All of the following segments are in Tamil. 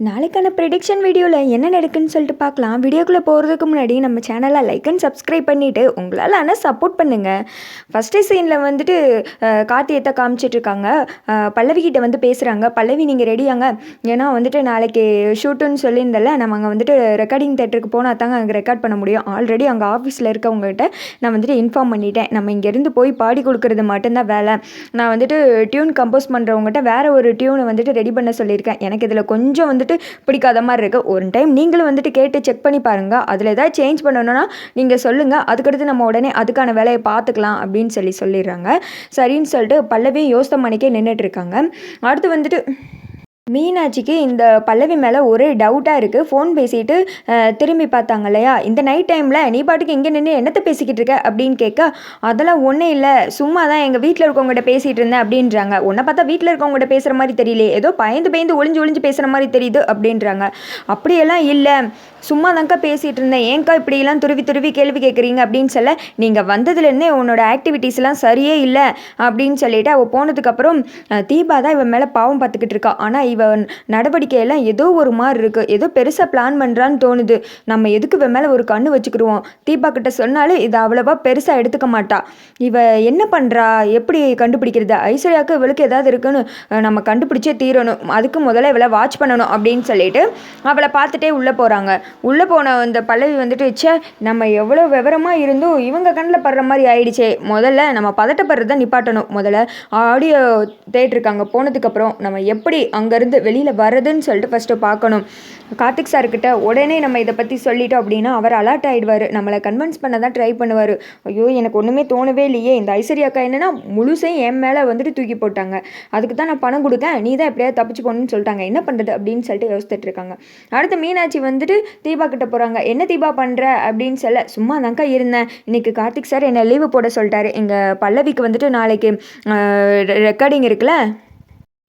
நாளைக்கான ப்ரெடிக்ஷன் வீடியோவில் என்ன நடக்குன்னு சொல்லிட்டு பார்க்கலாம். வீடியோக்குள்ளே போகிறதுக்கு முன்னாடி நம்ம சேனலை லைக் அண்ட் சப்ஸ்கிரைப் பண்ணிவிட்டு உங்களால் ஆனால் சப்போர்ட் பண்ணுங்கள். ஃபஸ்ட்டு சீனில் வந்துட்டு கார்த்தியத்தை காமிச்சிட்ருக்காங்க. பல்லவி கிட்ட வந்து பேசுகிறாங்க. பல்லவி நீங்கள் ரெடியாங்க, ஏன்னா வந்துட்டு நாளைக்கு ஷூட்டுன்னு சொல்லியிருந்தல, நம்ம அங்கே வந்துட்டு ரெக்கார்டிங் தேட்டருக்கு போனால் தாங்க அங்கே ரெக்கார்ட் பண்ண முடியும். ஆல்ரெடி அங்கே ஆஃபீஸில் இருக்கவங்ககிட்ட நான் வந்துட்டு இன்ஃபார்ம் பண்ணிட்டேன். நம்ம இங்கேருந்து போய் பாடி கொடுக்குறது மட்டும்தான் வேலை. நான் வந்துட்டு டியூன் கம்போஸ் பண்ணுறவங்ககிட்ட வேறு ஒரு டியூனை வந்துட்டு ரெடி பண்ண சொல்லியிருக்கேன். எனக்கு இதில் கொஞ்சம் வந்துட்டு பிடிக்காத மாதிரி இருக்குது. ஒரு டைம் நீங்களும் வந்துட்டு கேட்டு செக் பண்ணி பாருங்கள். அதில் ஏதாவது சேஞ்ச் பண்ணணும்னா நீங்கள் சொல்லுங்கள். அதுக்கடுத்து நம்ம உடனே அதுக்கான வேலையை பார்த்துக்கலாம் அப்படின்னு சொல்லிடுறாங்க. சரின்னு சொல்லிட்டு பல்லவி யோசனை பண்ணிக்கே நின்றுட்டுருக்காங்க. அடுத்து வந்துட்டு மீனாட்சிக்கு இந்த பல்லவி மேலே ஒரே டவுட்டாக இருக்குது. ஃபோன் பேசிட்டு திரும்பி பார்த்தாங்க இல்லையா, இந்த நைட் டைமில் நீ பாட்டுக்கு இங்கே நின்று என்னத்தை பேசிக்கிட்டு இருக்க அப்படின்னு கேட்க, அதெல்லாம் ஒன்றும் இல்லை, சும்மா தான் எங்கள் வீட்டில் இருக்கவங்ககிட்ட பேசிகிட்டு இருந்தேன் அப்படின்றாங்க. உன்னை பார்த்தா வீட்டில் இருக்கவங்ககிட்ட பேசுகிற மாதிரி தெரியல, ஏதோ பயந்து ஒளிஞ்சு பேசுகிற மாதிரி தெரியுது அப்படின்றாங்க. அப்படியெல்லாம் இல்லை, சும்மா தான்க்கா பேசிகிட்டு இருந்தேன், ஏன்க்கா இப்படியெல்லாம் துருவி கேள்வி கேட்குறீங்க அப்படின்னு சொல்ல, நீங்கள் வந்ததுலேருந்தே உன்னோட ஆக்டிவிட்டீஸ்லாம் சரியே இல்லை அப்படின்னு சொல்லிட்டு அவள் போனதுக்கப்புறம் தீபா தான் இவன் மேலே பாவம் பார்த்துக்கிட்டு இருக்கா. ஆனால் இவன் நடவடிக்கையெல்லாம் ஏதோ ஒரு மாதிரி இருக்குது, ஏதோ பெருசாக பிளான் பண்ணுறான்னு தோணுது. நம்ம எதுக்கு இவன் மேலே ஒரு கண்ணு வச்சுக்கிடுவோம். தீபா கிட்ட சொன்னாலும் இதை அவ்வளோவா பெருசாக எடுத்துக்க மாட்டா. இவ என்ன பண்ணுறா, எப்படி கண்டுபிடிக்கிறது, ஐஸ்வர்யாவுக்கு இவளுக்கு ஏதாவது இருக்குன்னு நம்ம கண்டுபிடிச்சே தீரணும், அதுக்கு முதல்ல இவளை வாட்ச் பண்ணணும் அப்படின்னு சொல்லிட்டு அவளை பார்த்துட்டே உள்ளே போகிறாங்க. உள்ளே போன அந்த பல்லவி வந்துட்டு, ச்சே நம்ம எவ்வளோ விவரமாக இருந்தும் இவங்க கண்ணில் படுற மாதிரி ஆயிடுச்சே, முதல்ல நம்ம பதட்டப்படுறத நிப்பாட்டணும். முதல்ல ஆடியோ தேட்டருக்கு அங்கே போனதுக்கப்புறம் நம்ம எப்படி அங்கேருந்து வெளியில் வர்றதுன்னு சொல்லிட்டு ஃபஸ்ட்டு பார்க்கணும். கார்த்திக் சார்கிட்ட உடனே நம்ம இதை பற்றி சொல்லிட்டோம் அப்படின்னா அவர் அலர்ட் ஆகிடுவார், நம்மளை கன்வின்ஸ் பண்ண தான் ட்ரை பண்ணுவார். ஐயோ எனக்கு ஒன்றுமே தோணவே இல்லையே, இந்த ஐஸ்வர்யாக்கா என்னென்னா முழுசையும் என் மேலே வந்துட்டு தூக்கி போட்டாங்க, அதுக்கு தான் நான் பணம் கொடுத்தேன், நீ தான் எப்படியாவது தப்பிச்சு போகணுன்னு சொல்லிட்டாங்க, என்ன பண்ணுறது அப்படின்னு சொல்லிட்டு யோசிச்சுட்டு இருக்காங்க. அடுத்து மீனாட்சி வந்துட்டு தீபா கிட்ட போகிறாங்க. என்ன தீபா பண்ணுற அப்படின்னு சொல்ல, சும்மா தான்க்கா இருந்தேன், இன்னைக்கு கார்த்திக் சார் என்னை லீவு போட சொல்லிட்டாரு, எங்கள் பல்லவிக்கு வந்துட்டு நாளைக்கு ரெக்கார்டிங் இருக்குல்ல,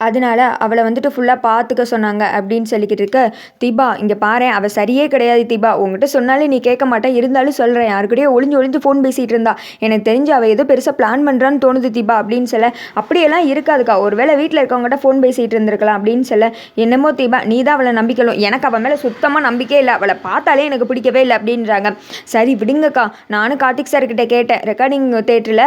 அதனால அவளை வந்துட்டு ஃபுல்லாக பார்த்துக்க சொன்னாங்க அப்படின்னு சொல்லிக்கிட்டு இருக்க, தீபா இங்கே பாரு, அவள் சரியே கிடையாது தீபா, உங்ககிட்ட சொன்னாலே நீ கேட்க மாட்டேன், இருந்தாலும் சொல்கிறேன், யாருக்கிட்டே ஒளிஞ்சு ஃபோன் பேசிகிட்டு இருந்தா, எனக்கு தெரிஞ்சு அவள் ஏதோ பெருசாக பிளான் பண்ணுறான்னு தோணுது தீபா அப்படின்னு சொல்ல, அப்படியெல்லாம் இருக்காதுக்கா, ஒருவேளை வீட்டில் இருக்கவங்ககிட்ட ஃபோன் பேசிகிட்டு இருந்திருக்கலாம் அப்படின்னு சொல்ல, என்னமோ தீபா நீ தான் அவளை நம்பிக்கணும், எனக்கு அவள் மேலே சுத்தமாக நம்பிக்கை இல்லை, அவளை பார்த்தாலே எனக்கு பிடிக்கவே இல்லை அப்படின்றாங்க. சரி விடுங்கக்கா, நானும் கார்த்திக் சார்கிட்ட கேட்டேன், ரெக்கார்டிங் தேட்டரில்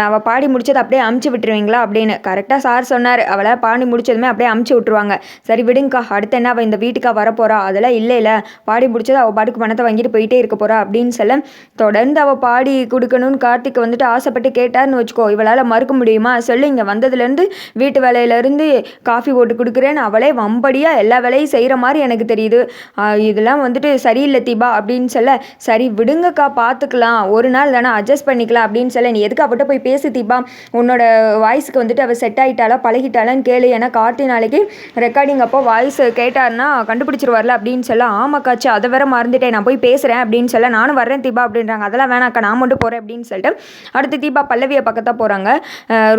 அவள் பாடி முடிச்சதை அப்படியே அமுச்சு விட்டுருவீங்களா அப்படின்னு. கரெக்டாக சார் சொன்னார், அவளை பாடி முடிச்சதுமே அப்படியே அமுச்சு விட்டுருவாங்க. சரி விடுங்கக்கா, அடுத்து என்ன அவள் இந்த வீட்டுக்கா வரப்போறா, அதெல்லாம் இல்லை பாடி முடிச்சது அவள் பாட்டுக்கு பணத்தை வாங்கிட்டு போயிட்டே இருக்க போறா அப்படின்னு சொல்ல, தொடர்ந்து அவள் பாடி கொடுக்கணும்னு கார்த்திக் வந்துட்டு ஆசைப்பட்டு கேட்டார்னு வச்சுக்கோ, இவளால் மறுக்க முடியுமா சொல்லு. இங்கே வந்ததுலேருந்து வீட்டு வேலையிலேருந்து காஃபி போட்டு கொடுக்குறேன்னு அவளே வம்படியாக எல்லா வேலையும் செய்கிற மாதிரி எனக்கு தெரியுது, இதெல்லாம் வந்துட்டு சரியில்லை தீபா அப்படின்னு சொல்ல, சரி விடுங்கக்கா பார்த்துக்கலாம், ஒரு நாள் தானே அட்ஜஸ்ட் பண்ணிக்கலாம் அப்படின்னு சொல்ல, நீ எதுக்கு அவட்ட போய் பேசு தீபா, உன்னோட வாய்ஸுக்கு வந்துட்டு அவள் செட் ஆகிட்டாளா பழகிட்டாளான்னு கேளு, ஏன்னா கார்த்தி நாளைக்கு ரெக்கார்டிங் அப்போ வாய்ஸ் கேட்டார்னா கண்டுபிடிச்சிருவார்ல அப்படின்னு சொல்ல, ஆமாக்காச்சு அதை வேற மறந்துட்டேன், நான் போய் பேசுகிறேன் அப்படின்னு சொல்ல, நானும் வரேன் தீபா அப்படின்றாங்க. அதெல்லாம் வேணாக்கா, நான் மட்டும் போகிறேன் அப்படின்னு சொல்லிட்டு அடுத்து தீபா பல்லவியை பக்கத்தான் போகிறாங்க.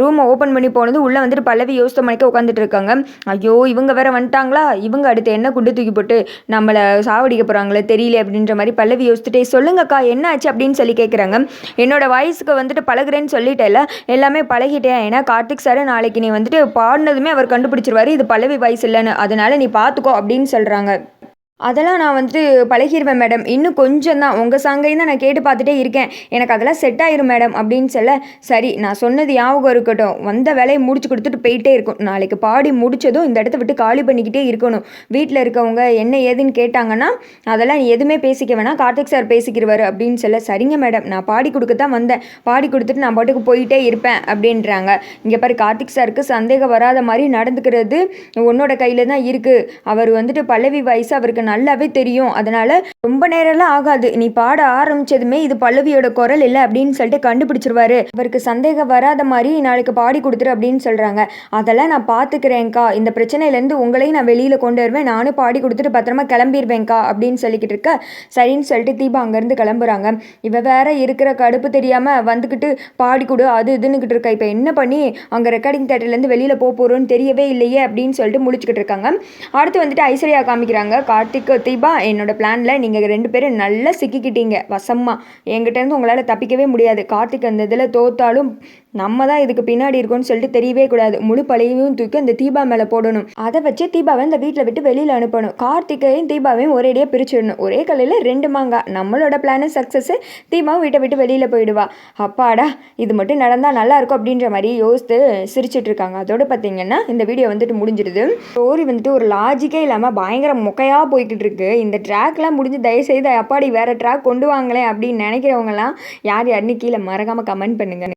ரூமை ஓப்பன் பண்ணி போனது உள்ளே வந்துட்டு பல்லவி யோசித்த மணிக்கு உட்காந்துட்டு இருக்காங்க. ஐயோ இவங்க வேற வந்துட்டாங்களா, இவங்க அடுத்து என்ன குண்டு தூக்கி போட்டு நம்மளை சாவடிக்க போகிறாங்களே தெரியல அப்படின்ற மாதிரி பல்லவி யோசிச்சுட்டே, சொல்லுங்கக்கா என்ன ஆச்சு அப்படின்னு சொல்லி கேட்குறாங்க. என்னோட வாய்ஸுக்கு வந்துட்டு பழகுறேன்னு சொல்லிட்டேல, எல்லாமே பழகிட்டேன், ஏன்னா கார்த்திக் சார் நாளைக்கு நீ வந்துட்டு பாடினதுமே அவர் கண்டுபிடிச்சிருவாரு இது பல்லவி வாய்ஸ் இல்லைன்னு, அதனால நீ பார்த்துக்கோ அப்படின்னு சொல்கிறாங்க. அதெல்லாம் நான் வந்துட்டு பழகிடுவேன் மேடம், இன்னும் கொஞ்சம் தான், உங்கள் சாங்கையும் தான் நான் கேட்டு பார்த்துட்டே இருக்கேன், எனக்கு அதெல்லாம் செட் ஆயிரும் மேடம் அப்படின்னு சொல்ல, சரி நான் சொன்னது ஞாபகம் இருக்கட்டும், வந்த வேலையை முடிச்சு கொடுத்துட்டு போயிட்டே இருக்கும், நாளைக்கு பாடி முடிச்சதும் இந்த இடத்த விட்டு காலி பண்ணிக்கிட்டே இருக்கணும், வீட்டில் இருக்கவங்க என்ன ஏதுன்னு கேட்டாங்கன்னா அதெல்லாம் நீ எதுவுமே பேசிக்க வேணாம், கார்த்திக் சார் பேசிக்கிடுவார் அப்படின்னு சொல்ல, சரிங்க மேடம் நான் பாடி கொடுக்க தான் வந்தேன், பாடி கொடுத்துட்டு நான் பாட்டுக்கு போயிட்டே இருப்பேன் அப்படின்றாங்க. இங்கே பாரு, கார்த்திக் சாருக்கு சந்தேகம் வராத மாதிரி நடந்துக்கிறது உன்னோட கையில் தான் இருக்குது, அவர் வந்துட்டு பல்லவி வாய்ஸ் அவருக்கு நல்லாவே தெரியும், அதனால ரொம்ப நேரம்லாம் ஆகாது, நீ பாட ஆரம்பிச்சதுமே இது பல்லவியோட குரல் இல்லை அப்படின்னு சொல்லிட்டு கண்டுபிடிச்சிருவாரு, அவருக்கு சந்தேகம் வராத மாதிரி நாளைக்கு பாடி கொடுத்துரு அப்படின்னு சொல்றாங்க. அதெல்லாம் நான் பார்த்துக்கிறேன்க்கா, இந்த பிரச்சனையிலேருந்து உங்களையும் நான் வெளியில் கொண்டு வருவேன், நானும் பாடி கொடுத்துட்டு பத்திரமா கிளம்பிடுவேன்க்கா அப்படின்னு சொல்லிக்கிட்டு இருக்க, சரின்னு சொல்லிட்டு தீபா அங்கேருந்து கிளம்புறாங்க. இவ வேற இருக்கிற கடுப்பு தெரியாமல் வந்துக்கிட்டு பாடி கொடு அது இதுன்னுக்கிட்டு இருக்கா, இப்போ என்ன பண்ணி அங்கே ரெக்கார்டிங் தேட்டர்லேருந்து வெளியில் போகிறோன்னு தெரியவே இல்லையே அப்படின்னு சொல்லிட்டு முடிச்சுக்கிட்டு இருக்காங்க. அடுத்து வந்துட்டு ஐஸ்வர்யா காமிக்கிறாங்க. கார்த்திக் தீபா என்னோட பிளானில் நீங்கள் 2 பேரும் நல்லா சிக்கிக்கிட்டீங்க வசமாக, என்கிட்டேருந்து உங்களால் தப்பிக்கவே முடியாது, கார்த்திக் அந்த இதில் தோத்தாலும் நம்ம தான் இதுக்கு பின்னாடி இருக்கோம்னு சொல்லிட்டு தெரியவே கூடாது. முழு பழியையும் தூக்கி அந்த தீபா மேலே போடணும். அதை வச்சு தீபாவை இந்த வீட்டில் விட்டு வெளியில் அனுப்பணும். கார்த்திகையும் தீபாவையும் ஒரேடியாக பிரிச்சிடணும். ஒரே கல்லில் 2 மாங்காய். நம்மளோட பிளானும் சக்ஸஸ், தீபாவும் வீட்டை விட்டு வெளியில் போயிடுவா. அப்பாடா இது மட்டும் நடந்தால் நல்லா இருக்கும் அப்படின்ற மாதிரி யோசித்து சிரிச்சிட்டு இருக்காங்க. அதோட பார்த்தீங்கன்னா இந்த வீடியோ வந்துட்டு முடிஞ்சிடுது. ஸ்டோரி வந்துட்டு ஒரு லாஜிக்கே இல்லாமல் பயங்கர மொக்கையாக போய்கிட்டு இருக்கு. இந்த ட்ராக்லாம் முடிஞ்சு தயவுசெய்து அப்பாடி வேறு ட்ராக் கொண்டு வாங்களேன் அப்படின்னு நினைக்கிறவங்கலாம் யார் யாருன்னு கீழே மறக்காமல் கமெண்ட் பண்ணுங்க.